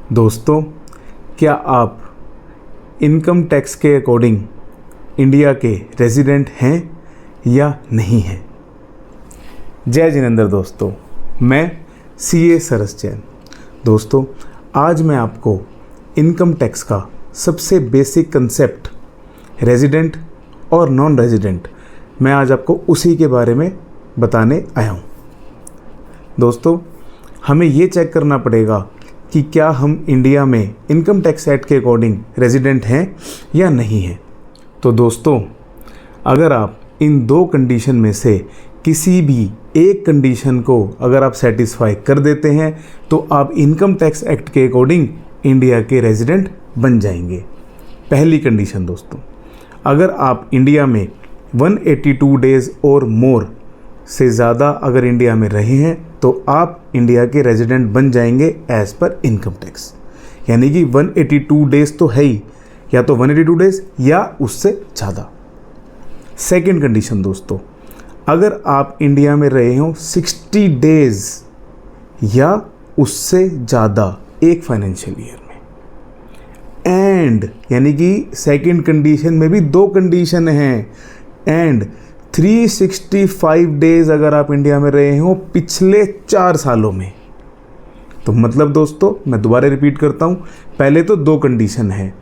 दोस्तों, क्या आप इनकम टैक्स के अकॉर्डिंग इंडिया के रेजिडेंट हैं या नहीं हैं? जय जिनेंद्र दोस्तों, मैं CA सरस जैन। दोस्तों, आज मैं आपको इनकम टैक्स का सबसे बेसिक कंसेप्ट रेजिडेंट और नॉन रेजिडेंट, मैं आज आपको उसी के बारे में बताने आया हूँ। दोस्तों, हमें ये चेक करना पड़ेगा कि क्या हम इंडिया में इनकम टैक्स एक्ट के अकॉर्डिंग रेजिडेंट हैं या नहीं हैं। तो दोस्तों, अगर आप इन दो कंडीशन में से किसी भी एक कंडीशन को अगर आप सेटिस्फाई कर देते हैं तो आप इनकम टैक्स एक्ट के अकॉर्डिंग इंडिया के रेजिडेंट बन जाएंगे। पहली कंडीशन दोस्तों, अगर आप इंडिया में 182 डेज़ और मोर से ज़्यादा अगर इंडिया में रहे हैं तो आप इंडिया के रेजिडेंट बन जाएंगे एज पर इनकम टैक्स। यानी कि 182 डेज़ तो है ही, या तो 182 डेज़ या उससे ज़्यादा। सेकेंड कंडीशन दोस्तों, अगर आप इंडिया में रहे हो 60 डेज़ या उससे ज़्यादा एक फाइनेंशियल ईयर में, एंड यानी कि सेकेंड कंडीशन में भी दो कंडीशन हैं, एंड 365 डेज़ अगर आप इंडिया में रहे हो पिछले 4 सालों में। तो मतलब दोस्तों, मैं दोबारा रिपीट करता हूँ, पहले तो दो कंडीशन है,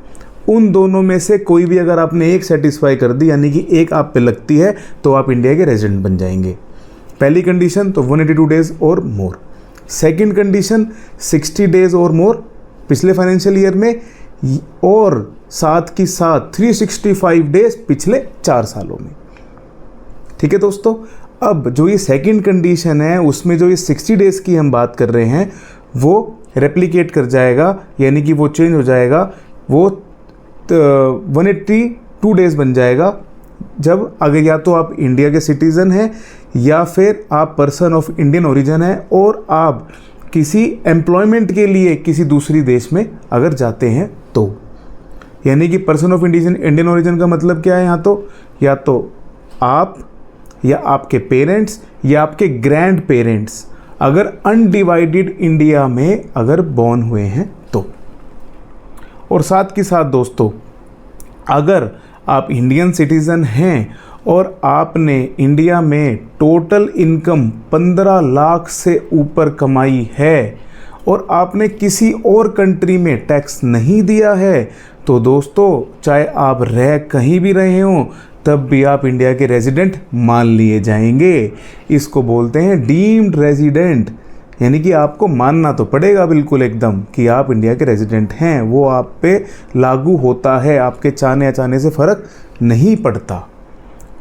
उन दोनों में से कोई भी अगर आपने एक सेटिस्फाई कर दी, यानी कि एक आप पे लगती है, तो आप इंडिया के रेजिडेंट बन जाएंगे। पहली कंडीशन तो 182 डेज़ और मोर। सेकेंड कंडीशन 60 डेज़ और मोर पिछले फाइनेंशियल ईयर में, और साथ की साथ 365 डेज़ पिछले 4 सालों में। ठीक है दोस्तों, अब जो ये सेकंड कंडीशन है उसमें जो ये 60 डेज़ की हम बात कर रहे हैं वो रेप्लिकेट कर जाएगा, यानी कि वो चेंज हो जाएगा, वो 182 डेज़ बन जाएगा जब अगर या तो आप इंडिया के सिटीज़न हैं या फिर आप पर्सन ऑफ इंडियन ओरिजिन है और आप किसी एम्प्लॉयमेंट के लिए किसी दूसरी देश में अगर जाते हैं तो। यानी कि पर्सन ऑफ इंडियन ओरिजिन का मतलब क्या है यहाँ तो, या तो आप या आपके पेरेंट्स या आपके ग्रैंड पेरेंट्स अगर अनडिवाइडेड इंडिया में अगर बॉर्न हुए हैं तो। और साथ के साथ दोस्तों, अगर आप इंडियन सिटीज़न हैं और आपने इंडिया में टोटल इनकम 15 लाख से ऊपर कमाई है और आपने किसी और कंट्री में टैक्स नहीं दिया है, तो दोस्तों चाहे आप रह कहीं भी रहे हों तब भी आप इंडिया के रेजिडेंट मान लिए जाएंगे। इसको बोलते हैं डीम्ड रेजिडेंट, यानी कि आपको मानना तो पड़ेगा बिल्कुल एकदम कि आप इंडिया के रेजिडेंट हैं, वो आप पे लागू होता है, आपके चाहने अचाने से फ़र्क नहीं पड़ता।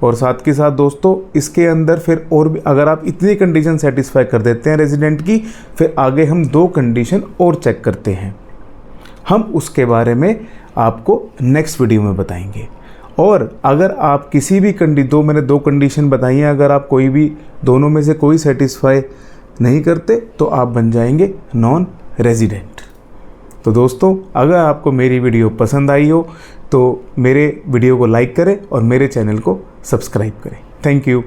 और साथ के साथ दोस्तों, इसके अंदर फिर और भी अगर आप इतनी कंडीशन सेटिस्फाई कर देते हैं रेजिडेंट की, फिर आगे हम दो कंडीशन और चेक करते हैं, हम उसके बारे में आपको नेक्स्ट वीडियो में बताएंगे। और अगर आप किसी भी मैंने दो कंडीशन बताई हैं, अगर आप कोई भी दोनों में से कोई सेटिस्फाई नहीं करते तो आप बन जाएंगे नॉन रेजिडेंट। तो दोस्तों, अगर आपको मेरी वीडियो पसंद आई हो तो मेरे वीडियो को लाइक करें और मेरे चैनल को सब्सक्राइब करें। Thank you.